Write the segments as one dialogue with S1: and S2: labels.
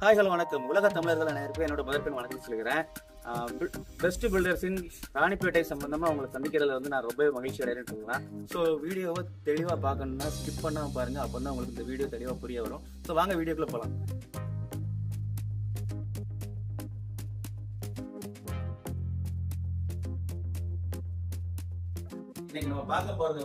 S1: Hi hello வணக்கம். உலக தமிழர்கள் அனைவருக்கும் என்னோட முதற்கண் வணக்கம் சொல்கிறேன். பெஸ்ட் பில்டர்ஸின் ராணிப்பேட்டை சம்பந்தமா உங்களை சந்திக்கிறதுல நான் ரொம்ப மகிழ்ச்சி அடைகிறேன்னு சொல்லுவேன். ஸோ வீடியோவை தெளிவாக பார்க்கணும்னா ஸ்கிப் பண்ணாமல் பாருங்க. அப்போ தான் உங்களுக்கு இந்த வீடியோ தெளிவாக புரிய வரும். ஸோ வாங்க வீடியோக்குள்ள போகலாம். இன்னைக்கு நம்ம பார்க்க போறது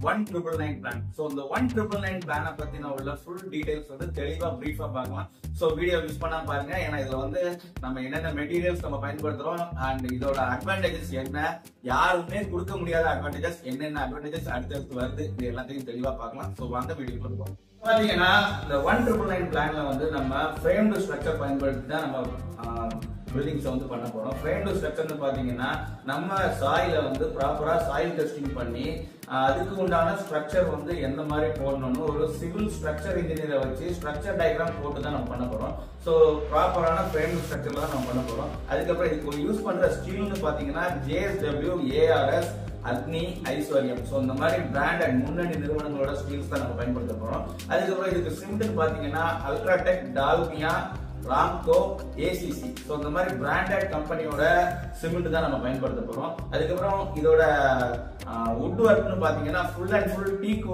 S1: 1999 பிளான். சோ இந்த 1999 பிளானை பத்தின உள்ள ஃபுல் டீடைல்ஸ் தெளிவா பிரீஃபா பார்க்கலாம். சோ வீடியோ மிஸ் பண்ணாம பாருங்க. ஏன்னா இதுல நம்ம என்னென்ன மெட்டீரியல்ஸ் நம்ம பயன்படுத்துறோம் அண்ட் இதோட அட்வான்டேஜஸ் என்ன, யாருமே கொடுக்க முடியாத அட்வான்டேஜஸ் என்னென்ன அட்வான்டேஜஸ் அடுத்தடுத்து வருது, இது எல்லாத்தையும் தெளிவா பார்க்கலாம். சோ வாங்க வீடியோக்குள்ள போகலாம். பாத்தீங்கன்னா இந்த 1999 பிளான்ல நம்ம ஃப்ரேம்டு ஸ்ட்ரக்சர் பயன்படுத்தி தான் நம்ம பில்டிங்ஸ் பண்ண போறோம். ஃப்ரேம்டு ஸ்ட்ரக்சர்னு பாத்தீங்கன்னா நம்ம சாயில ப்ராப்பரா சாயில் டெஸ்டிங் பண்ணி அதுக்கு உண்டான ஸ்ட்ரக்சர் எந்த மாதிரி போடணும்னு ஒரு சிவில் ஸ்ட்ரக்சர் இன்ஜினியரை வச்சு ஸ்ட்ரக்சர் டயக்ராம் போட்டு தான் நம்ம பண்ண போறோம். ஸோ ப்ராப்பரான ஃப்ரேம்டு ஸ்ட்ரக்சர்ல தான் நம்ம பண்ண போறோம். அதுக்கப்புறம் இதுக்கு யூஸ் பண்ற ஸ்டீல்னு பாத்தீங்கன்னா JSW, ARS, அக்னி, ஐஸ்வர்யம். ஸோ இந்த மாதிரி பிராண்டட் முன்னணி நிறுவனங்களோட ஸ்டீல்ஸ் தான் நம்ம பயன்படுத்த போறோம். அதுக்கப்புறம் இதுக்கு சிமெண்ட் பாத்தீங்கன்னா UltraTech, Dalmia, Ramco, ACC. So இந்த மாதிரி பிராண்டட் கம்பெனியோட சிமெண்ட் தான் நம்ம பயன்படுத்த போறோம். அதுக்கப்புறம் இதோட வுட் ஒர்க்னு பாத்தீங்கன்னா ஃபுல் அண்ட் ஃபுல் டீக்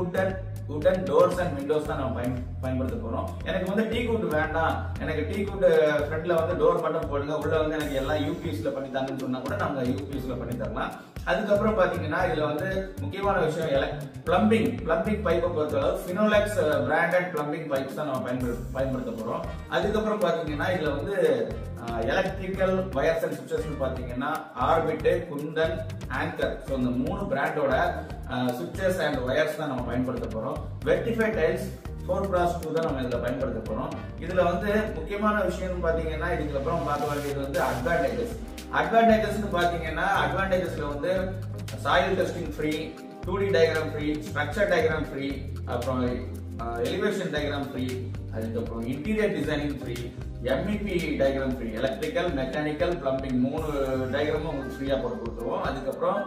S1: வுடன் டோர்ஸ் அண்ட் விண்டோஸ் தான் நம்ம பயன்படுத்த போறோம். எனக்கு டீக் வுட் வேண்டாம், எனக்கு டீக் வுட் ஃப்ரண்ட்ல டோர் மட்டும் போடுங்க, உள்ள எனக்கு எல்லாம் யூபிஎஸ்ல பண்ணி தாங்கன்னு சொன்னா கூட நம்ம யூபிஎஸ்ல பண்ணி தரலாம். அதுக்கப்புறம் பாத்தீங்கன்னா இதுல முக்கியமான விஷயம் பிளம்பிங் பைப்பை பொறுத்தளவு ஃபினோலெக்ஸ் பிராண்டட் பிளம்பிங் பைப்ஸ் தான் நம்ம பயன்படுத்த போறோம். அதுக்கப்புறம் பாத்தீங்கன்னா இதுல எலக்ட்ரிக்கல் வயர்ஸ் அண்ட் சுவிட்சஸ் பாத்தீங்கன்னா ஆர்பிட், குந்தன், ஆங்கர். ஸோ இந்த 3 பிராண்டோட சுவிட்சஸ் அண்ட் வயர்ஸ் தான் நம்ம பயன்படுத்த போறோம். வெர்டிஃபை டைல்ஸ் 4x2 தான் நம்ம இதுல பயன்படுத்த போறோம். இதுல முக்கியமான விஷயம் பாத்தீங்கன்னா இதுக்கு அப்புறம் பார்க்க வேண்டியது அட்வான்டேஜஸ் பாத்தீங்கன்னா அட்வான்டேஜஸ்ல soil testing free, 2D diagram free, structure diagram free, அப்புறம் எலிவேஷன் டயக்ராம் ஃப்ரீ, அதுக்கப்புறம் interior designing free, MEP diagram free, electrical, mechanical, plumbing 3 டயக்ராமும் உங்களுக்கு ஃப்ரீயா போட்டு கொடுத்துருவோம். அதுக்கப்புறம்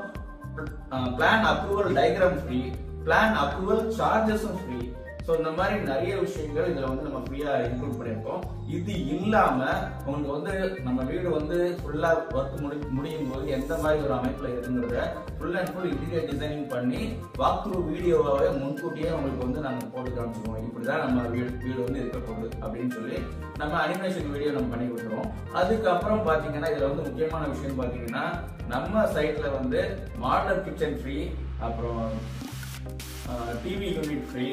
S1: plan approval diagram free, plan approval சார்ஜஸும் ஃப்ரீ. ஸோ இந்த மாதிரி நிறைய விஷயங்கள் இதுல நம்ம ஃப்ரீயா இன்க்ளூட் பண்ணியிருக்கோம். இது இல்லாம உங்களுக்கு நம்ம வீடு ஃபுல்லா ஒர்க் முடியும் போது எந்த மாதிரி ஒரு அமைப்புல இருக்குங்கிறத full and full interior designing பண்ணி வாக் த்ரூ வீடியோவாவே முன்கூட்டியே உங்களுக்கு நாங்க போட்டு காமிச்சிருவோம். இப்படிதான் நம்ம வீடு இருக்க போகுது அப்படின்னு சொல்லி நம்ம அனிமேஷன் வீடியோ நம்ம பண்ணி கொடுத்துருவோம். அதுக்கப்புறம் பாத்தீங்கன்னா இதுல முக்கியமான விஷயம் பாத்தீங்கன்னா நம்ம சைட்ல மாடலர் கிச்சன் ஃப்ரீ, அப்புறம் டிவி யூனிட் ஃப்ரீ,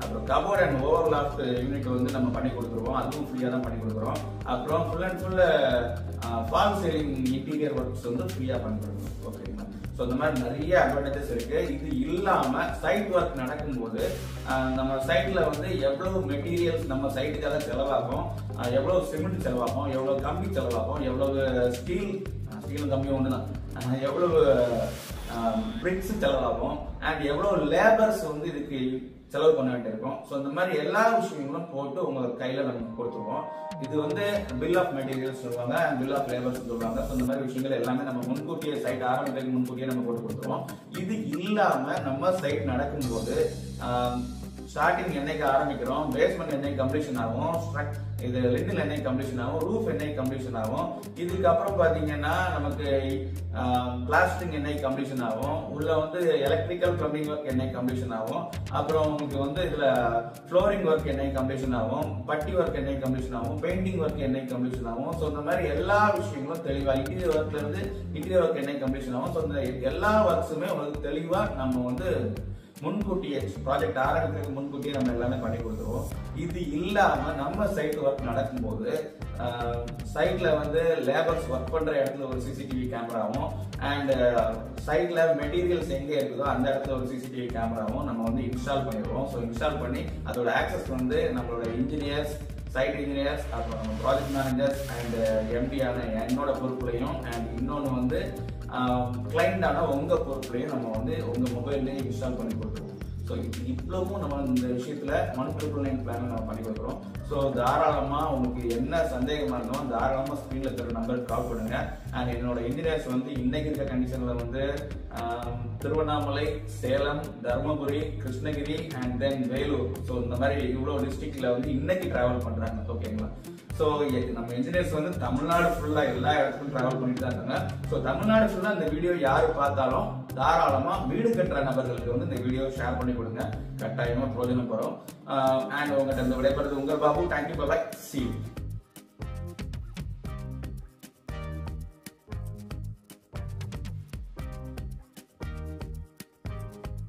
S1: அப்புறம் கபோர்ட் அண்ட் ஓவர்லாக் யூனிட் நம்ம பண்ணி கொடுத்துருவோம். அதுவும் ஃப்ரீயா தான் பண்ணி கொடுக்குறோம். அப்புறம் full and full fall ceiling interior works ஃப்ரீயா பண்ணி கொடுக்குறோம். ஓகேங்களா? ஸோ இந்த மாதிரி நிறைய அட்வான்டேஜஸ் இருக்கு. இது இல்லாம சைட் ஒர்க் நடக்கும்போது நம்ம சைட்ல எவ்வளவு மெட்டீரியல்ஸ் நம்ம சைட்டுக்காக செலவாகும், எவ்வளவு சிமெண்ட் செலவாகும், எவ்வளவு கம்பி செலவாகும், எவ்வளவு ஸ்டீல் கம்பி ஒண்ணுதான், எவ்வளவு பிரிக்ஸ் செலவாகும் அண்ட் எவ்வளவு லேபர்ஸ் இதுக்கு செலவு பண்ண வேண்டியிருக்கும். ஸோ இந்த மாதிரி எல்லா விஷயங்களும் போட்டு உங்க கையில நம்ம கொடுத்துருவோம். இது பில் ஆஃப் மெட்டீரியல்ஸ் சொல்லுவாங்க அண்ட் பில் ஆஃப் லேபர்ஸ் சொல்லுவாங்க. ஸோ இந்த மாதிரி விஷயங்கள் எல்லாமே நம்ம முன்கூட்டியே சைட் ஆரம்பிக்கிறதுக்கு முன்கூட்டியே நம்ம போட்டு கொடுத்துருவோம். இது இல்லாம நம்ம சைட் நடக்கும்போது ஸ்டார்டிங் என்னைக்கு ஆரம்பிக்கிறோம், பேஸ்மெண்ட் என்னைக்கு கம்ப்ளீஷன் ஆகும், இது லிட்டில் என்னைக்கு கம்ப்ளீஷன் ஆகும், ரூஃப் என்னைக்கு கம்ப்ளீஷன் ஆகும், இதுக்கப்புறம் பாத்தீங்கன்னா நமக்கு பிளாஸ்டிங் என்னைக்கு கம்ப்ளீஷன் ஆகும், உள்ள எலக்ட்ரிக்கல் பிளம்பிங் ஒர்க் என்னைக்கு கம்ப்ளீஷன் ஆகும், அப்புறம் உங்களுக்கு இதுல ஃப்ளோரிங் ஒர்க் என்னைக்கு கம்ப்ளீஷன் ஆகும், பட்டி ஒர்க் என்னைக்கு கம்ப்ளீஷன் ஆகும், பெயிண்டிங் ஒர்க் என்னைக்கு கம்ப்ளீஷன் ஆகும். ஸோ இந்த மாதிரி எல்லா விஷயங்களும் தெளிவா இன்டீரியர் ஒர்க்ல இருந்து இன்டீரியர் ஒர்க் என்னைக்கு கம்ப்ளீஷன் ஆகும். ஸோ இந்த எல்லா ஒர்க்ஸுமே உங்களுக்கு தெளிவா நம்ம முன்கூட்டியே ப்ராஜெக்ட் ஆரம்பிக்கிறதுக்கு முன்கூட்டியே நம்ம எல்லாமே பண்ணி கொடுத்துருவோம். இது இல்லாம நம்ம சைட் ஒர்க் நடக்கும்போது சைட்ல லேபர்ஸ் ஒர்க் பண்ற இடத்துல ஒரு CCTV கேமராவும் அண்ட் சைட்ல மெட்டீரியல்ஸ் எங்க இருக்குதோ அந்த இடத்துல ஒரு CCTV கேமராவும் நம்ம இன்ஸ்டால் பண்ணிடுவோம். ஸோ இன்ஸ்டால் பண்ணி அதோட ஆக்சஸ் நம்மளோட இன்ஜினியர்ஸ், சைட் இன்ஜினியர்ஸ், அப்புறம் நம்ம ப்ராஜெக்ட் மேனேஜர்ஸ் அண்ட் MD ஆன என்னோட பொறுப்புலையும் அண்ட் இன்னொன்னு கிளைண்டான உங்க பொறுப்புலையும் நம்ம உங்க மொபைல்லேயே இன்ஸ்டால் பண்ணி கொடுத்துருவோம். ஸோ இவ்வளவும் நம்ம இந்த விஷயத்துல 1999 பிளான் நம்ம பண்ணி கொடுக்குறோம். ஸோ தாராளமா உங்களுக்கு என்ன சந்தேகமா இருந்தாலும் தாராளமா ஸ்கிரீன்ல இருக்கிற நம்பருக்கு கால் பண்ணுங்க. அண்ட் என்னோட இன்ஜினியர்ஸ் இன்னைக்கு இருக்க கண்டிஷன்ல Tiruvannamalai, Salem, Dharmapuri, Krishnagiri and then Vellore. So இந்த மாதிரி இவ்வளோ டிஸ்ட்ரிக்ட்ல இன்னைக்கு டிராவல் பண்றாங்க. ஓகேங்களா? ஸோ நம்ம இன்ஜினியர்ஸ் வந்து தமிழ்நாடு ஃபுல்லா எல்லா இடத்துக்கும் டிராவல் பண்ணிட்டு தான் இருக்காங்க. ஸோ தமிழ்நாடு ஃபுல்லா இந்த வீடியோ யாரு பார்த்தாலும் தாராளமா வீடு கட்டுற நபர்களுக்கு வந்து இந்த வீடியோ ஷேர் பண்ணி கொடுங்க. கட்டாயமா பிரயோஜனம் பெறும். அண்ட் உங்கள்கிட்ட இந்த விடைபெறுவது உங்கள் Babu. Thank you, bye, see you.